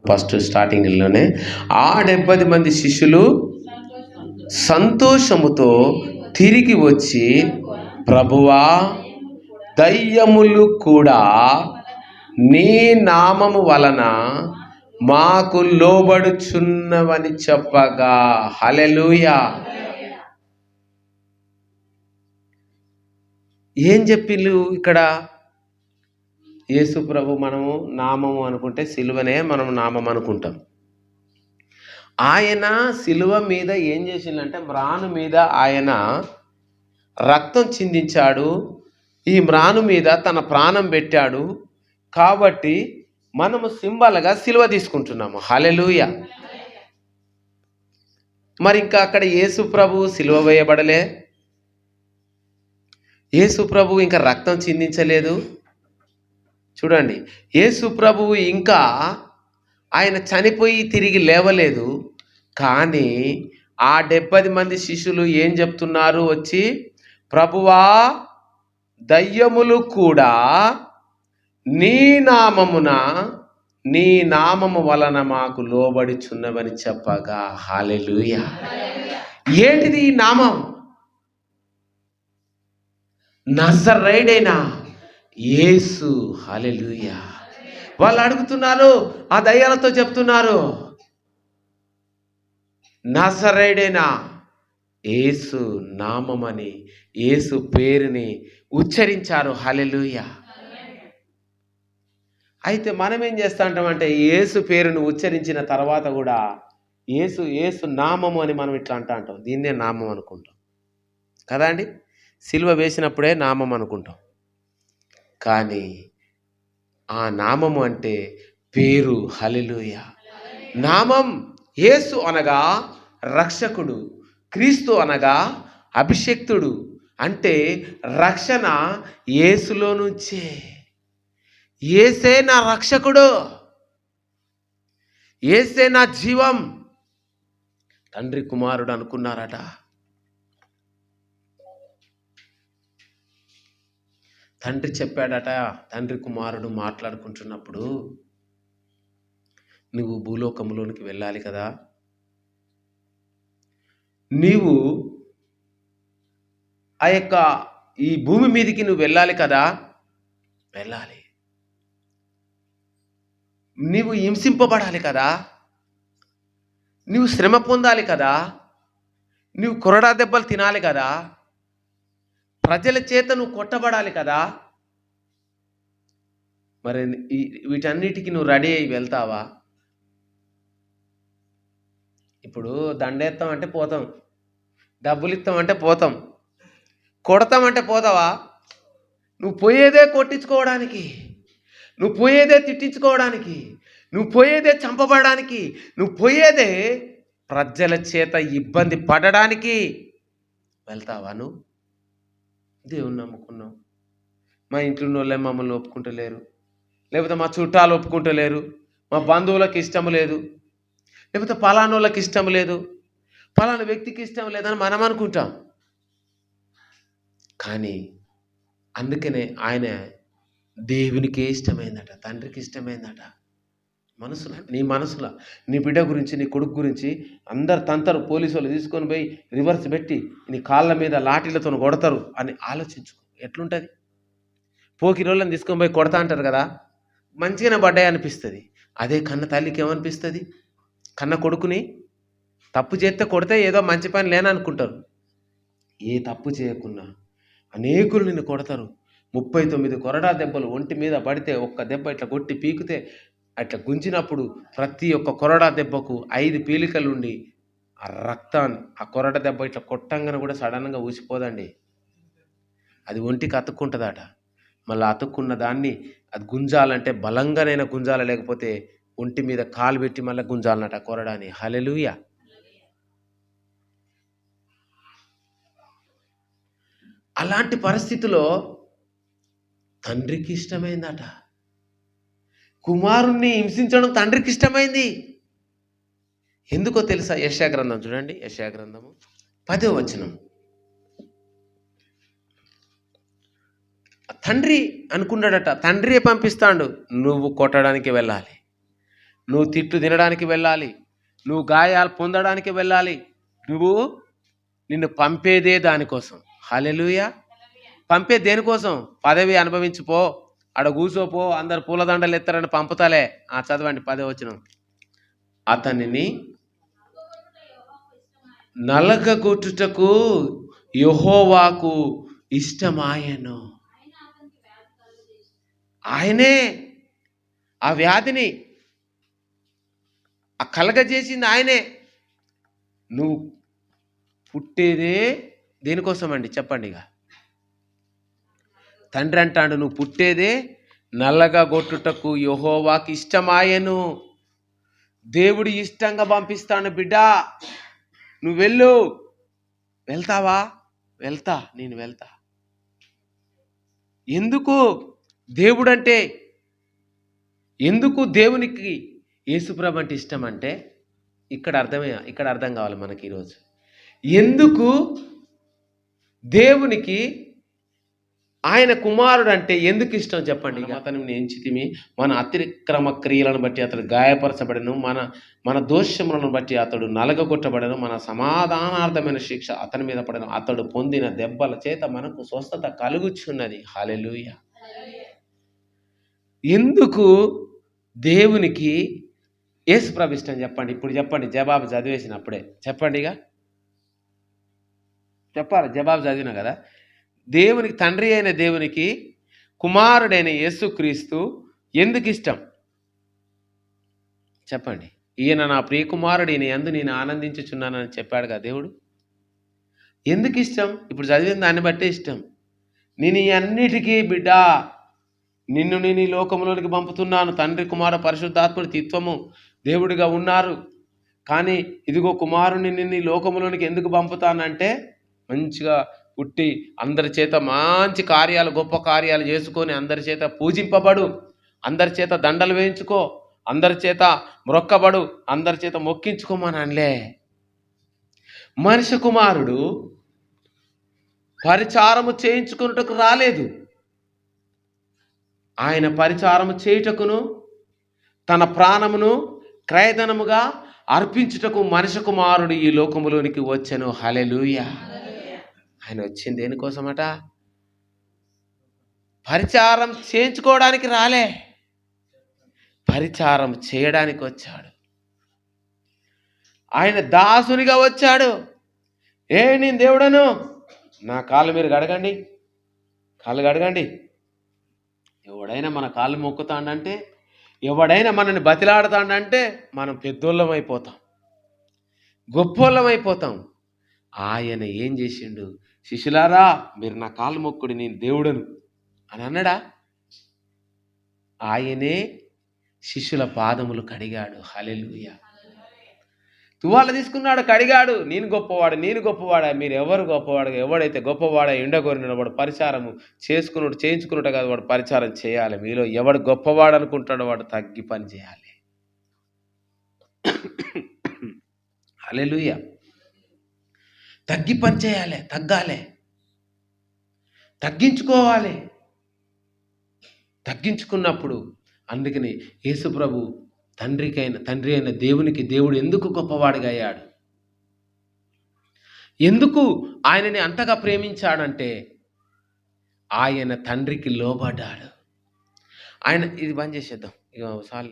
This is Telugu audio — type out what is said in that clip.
ఫస్ట్ స్టార్టింగ్లోనే ఆ 70 మంది శిష్యులు సంతోషముతో తిరిగి వచ్చి, ప్రభువా, దయ్యములు కూడా నీ నామము వలన మాకు లోబడుచున్నవని చెప్పగా. హల్లెలూయా. ఏం చెప్పిళ్ళు ఇక్కడ? యేసు ప్రభు మనము నామము అనుకుంటే సిలువనే మనం నామం అనుకుంటాం. ఆయన సిలువ మీద ఏం చేసిందంటే మ్రాను మీద ఆయన రక్తం చిందించాడు. ఈ మ్రాను మీద తన ప్రాణం పెట్టాడు. కాబట్టి మనము సింబల్గా సిలువ తీసుకుంటున్నాము. హల్లెలూయా. మరి ఇంకా అక్కడ యేసు ప్రభు సిలువ వేయబడలే, యేసు ప్రభు ఇంకా రక్తం చిందించలేదు. చూడండి, యేసు ప్రభువు ఇంకా ఆయన చనిపోయి తిరిగి లేవలేదు. కానీ ఆ 70 మంది శిష్యులు ఏం చెప్తున్నారు వచ్చి, ప్రభువా, దయ్యములు కూడా నీ నామమున, నీ నామము వలన మాకు లోబడిచున్నవని చెప్పగా. హల్లెలూయా. ఏంటిది ఈ నామం? నజరేయుడైన యేసు. హల్లెలూయా. వాళ్ళు అడుగుతున్నారు, ఆ దయ్యాలతో చెప్తున్నారు, నజరేయుడైన యేసు నామమని, యేసు పేరుని ఉచ్చరించారు. హల్లెలూయా. అయితే మనం ఏం చేస్తా ఉంటామంటే యేసు పేరును ఉచ్చరించిన తర్వాత కూడా యేసు యేసు నామము అని మనం ఇట్లా అంటాం. దీన్నే నామం అనుకుంటాం కదా అండి. సిలువ వేసినప్పుడే నామం అనుకుంటాం. కానీ ఆ నామము అంటే పేరు. హల్లెలూయా. నామం. యేసు అనగా రక్షకుడు, క్రీస్తు అనగా అభిషేక్తుడు. అంటే రక్షణ యేసులో నుంచే. యేసే నా రక్షకుడు, యేసే నా జీవం. తండ్రి కుమారుడు అనుకున్నారట. తండ్రి చెప్పాడట, తండ్రి కుమారుడు మాట్లాడుకుంటున్నప్పుడు, నువ్వు భూలోకంలోనికి వెళ్ళాలి కదా, నీవు ఆ యొక్క ఈ భూమి మీదకి నువ్వు వెళ్ళాలి కదా, వెళ్ళాలి. నీవు హింసింపబడాలి కదా, నీవు శ్రమ పొందాలి కదా, నీవు కొరడా దెబ్బలు తినాలి కదా, ప్రజల చేత నువ్వు కొట్టబడాలి కదా. మరి వీటన్నిటికీ నువ్వు రెడీ అయ్యి వెళ్తావా? ఇప్పుడు దండేస్తామంటే పోతాం, డబ్బులు ఇస్తామంటే పోతాం, కొడతామంటే పోతావా? నువ్వు పోయేదే కొట్టించుకోవడానికి, నువ్వు పోయేదే తిట్టించుకోవడానికి, నువ్వు పోయేదే చంపబడడానికి, నువ్వు పోయేదే ప్రజల చేత ఇబ్బంది పడడానికి వెళ్తావా? నువ్వు దేవుని నమ్ముకున్నావు, మా ఇంట్లో వాళ్ళే మమ్మల్ని ఒప్పుకుంటలేరు, లేకపోతే మా చుట్టాలు ఒప్పుకుంటలేరు, మా బంధువులకు ఇష్టం లేదు, లేకపోతే పలానోళ్ళకి ఇష్టం లేదు, పలానా వ్యక్తికి ఇష్టం లేదని మనం అనుకుంటాం. కానీ అందుకనే ఆయన దేవునికి ఇష్టమైందట, తండ్రికి ఇష్టమైందట. మనసులో, నీ మనసులో నీ బిడ్డ గురించి, నీ కొడుకు గురించి అందరు తంతరు, పోలీసు వాళ్ళు తీసుకొని పోయి రివర్స్ పెట్టి నీ కాళ్ళ మీద లాఠీలతో కొడతారు అని ఆలోచించుకో. ఎట్లుంటుంది? పోకిరోళ్ళని తీసుకొని పోయి కొడతా అంటారు కదా, మంచిగానే పడ్డాయి అనిపిస్తుంది. అదే కన్న తల్లికి ఏమనిపిస్తుంది? కన్న కొడుకుని తప్పు చేస్తే కొడితే ఏదో మంచి పని లేననుకుంటారు. ఏ తప్పు చేయకున్నా అనేకులు నిన్ను కొడతారు. 39 కొరడా దెబ్బలు ఒంటి మీద పడితే ఒక్క దెబ్బ ఇట్లా కొట్టి పీకితే అట్లా గుంజినప్పుడు ప్రతి ఒక్క కొరడా దెబ్బకు 5 పీలికలుండి ఆ రక్తాన్ని, ఆ కొరడా దెబ్బ ఇట్లా కొట్టంగానే కూడా సడన్గా ఊసిపోదండి, అది ఒంటికి అతుక్కుంటుందట. మళ్ళీ అతుక్కున్న దాన్ని అది గుంజాలంటే బలంగానైనా గుంజాల, లేకపోతే ఒంటి మీద కాలు పెట్టి మళ్ళీ గుంజాలన్నట కొరడాని. హల్లెలూయా. అలాంటి పరిస్థితిలో తండ్రికి ఇష్టమైందట. కుమారుణ్ణి హింసించడం తండ్రికి ఇష్టమైంది. ఎందుకో తెలుసా? యెషయా గ్రంథం చూడండి, యెషయా గ్రంథము 10వ వచనం. తండ్రి అనుకున్నాడట, తండ్రి పంపిస్తాడు, నువ్వు కొట్టడానికి వెళ్ళాలి, నువ్వు తిట్లు తినడానికి వెళ్ళాలి, నువ్వు గాయాలు పొందడానికి వెళ్ళాలి. నిన్ను పంపేదే దానికోసం. హల్లెలూయా. పంపే దేనికోసం? పదవి అనుభవించిపో, ఆడ కూర్చోపో, అందరు పూలదండలు ఎత్తారని పంపుతాలే. చదవండి 10వ వచనం. అతనిని నలగగొట్టుటకు యెహోవాకు ఇష్టమాయెను. ఆయనే ఆ వ్యాధిని కలగజేసింది ఆయనే. నువ్వు పుట్టేదే దేనికోసం అండి చెప్పండి. ఇక తండ్రి అంటాడు, నువ్వు పుట్టేదే నల్లగగొట్టుటకు యెహోవాకు ఇష్టమాయెను. దేవుడు ఇష్టంగా పంపిస్తాను బిడ్డ, నువ్వు వెళ్ళు. వెళ్తావా? నేను వెళ్తా. ఎందుకు దేవుడంటే, ఎందుకు దేవునికి యేసుప్రభు అంటే ఇష్టం అంటే ఇక్కడ అర్థం కావాలి మనకి ఈరోజు. ఎందుకు దేవునికి ఆయన కుమారుడు అంటే ఎందుకు ఇష్టం చెప్పండి. అతను ఎంచితిమి, మన అతిక్రమ క్రియలను బట్టి అతడు గాయపరచబడను, మన దోషములను బట్టి అతడు నలగగొట్టబడను, మన సమాధానార్థమైన శిక్ష అతని మీద పడను, అతడు పొందిన దెబ్బల చేత మనకు స్వస్థత కలుగుచున్నది. హల్లెలూయా. ఎందుకు దేవునికి యేసుప్రభు ఇష్టం చెప్పండి. ఇప్పుడు చెప్పండి, జవాబు చదివేసినప్పుడే చెప్పండి. ఇక చెప్పాలి, జవాబు చదివినా కదా. దేవునికి, తండ్రి అయిన దేవునికి కుమారుడైన యేసుక్రీస్తు ఎందుకు ఇష్టం చెప్పండి. ఈయన నా ప్రియకుమారుడు, ఈయన యందు నేను ఆనందించుచున్నానని చెప్పాడు కదా దేవుడు. ఎందుకు ఇష్టం? ఇప్పుడు చదివిన దాన్ని బట్టే ఇష్టం. నేను ఈ అన్నిటికీ బిడ్డ, నిన్ను నేను ఈ లోకంలోనికి పంపుతున్నాను. తండ్రి, కుమార, పరిశుద్ధాత్ముడు తిత్వము దేవుడిగా ఉన్నారు. కానీ ఇదిగో కుమారుని నిన్ను ఈ లోకంలోనికి ఎందుకు పంపుతానంటే, మంచిగా పుట్టి అందరి చేత మంచి కార్యాలు, గొప్ప కార్యాలు చేసుకొని అందరి చేత పూజింపబడు, అందరి చేత దండలు వేయించుకో, అందరి చేత మ్రొక్కబడు, అందరి చేత మొక్కించుకోమనలే. మనిషి కుమారుడు పరిచారము చేయించుకున్నటకు రాలేదు. ఆయన పరిచారము చేయుటకును తన ప్రాణమును క్రయధనముగా అర్పించుటకు మనిషి కుమారుడు ఈ లోకములోనికి వచ్చెను. హల్లెలూయా. ఆయన వచ్చింది దేనికోసమట? పరిచారం చేయించుకోవడానికి రాలే, పరిచారం చేయడానికి వచ్చాడు. ఆయన దాసునిగా వచ్చాడు. నేను దేవుడను, నా కాళ్ళు మీరు కడగండి, కాళ్ళు కడగండి. ఎవడైనా మన కాళ్ళు మొక్కుతాడంటే, ఎవడైనా మనల్ని బతిలాడతాడంటే మనం పెద్దోళ్ళం అయిపోతాం, గొప్పోళ్ళం అయిపోతాం. ఆయన ఏం చేసిండు? శిష్యులారా మీరు నా కాళ్ళు మొక్కుడి, నేను దేవుడను అని అన్నాడా? ఆయనే శిష్యుల పాదములు కడిగాడు. హల్లెలూయా. తువాల తీసుకున్నాడు, కడిగాడు. నేను గొప్పవాడా, మీరు ఎవరు గొప్పవాడు? ఎవడైతే గొప్పవాడా ఎండగోరిన వాడు పరిచారము చేయించుకున్నట్టు కాదు, వాడు పరిచారం చేయాలి. మీలో ఎవడు గొప్పవాడు అనుకుంటాడో వాడు తగ్గి పని చేయాలి. హల్లెలూయా. తగ్గి పని చేయాలి, తగ్గాలి, తగ్గించుకోవాలి. తగ్గించుకున్నప్పుడు, అందుకని యేసుప్రభు తండ్రి అయిన దేవునికి దేవుడు ఎందుకు గొప్పవాడిగా అయ్యాడు? ఎందుకు ఆయనని అంతగా ప్రేమించాడంటే ఆయన తండ్రికి లోబడ్డాడు. ఆయన ఇది బంద్ చేసేద్దాం ఇక చాలు.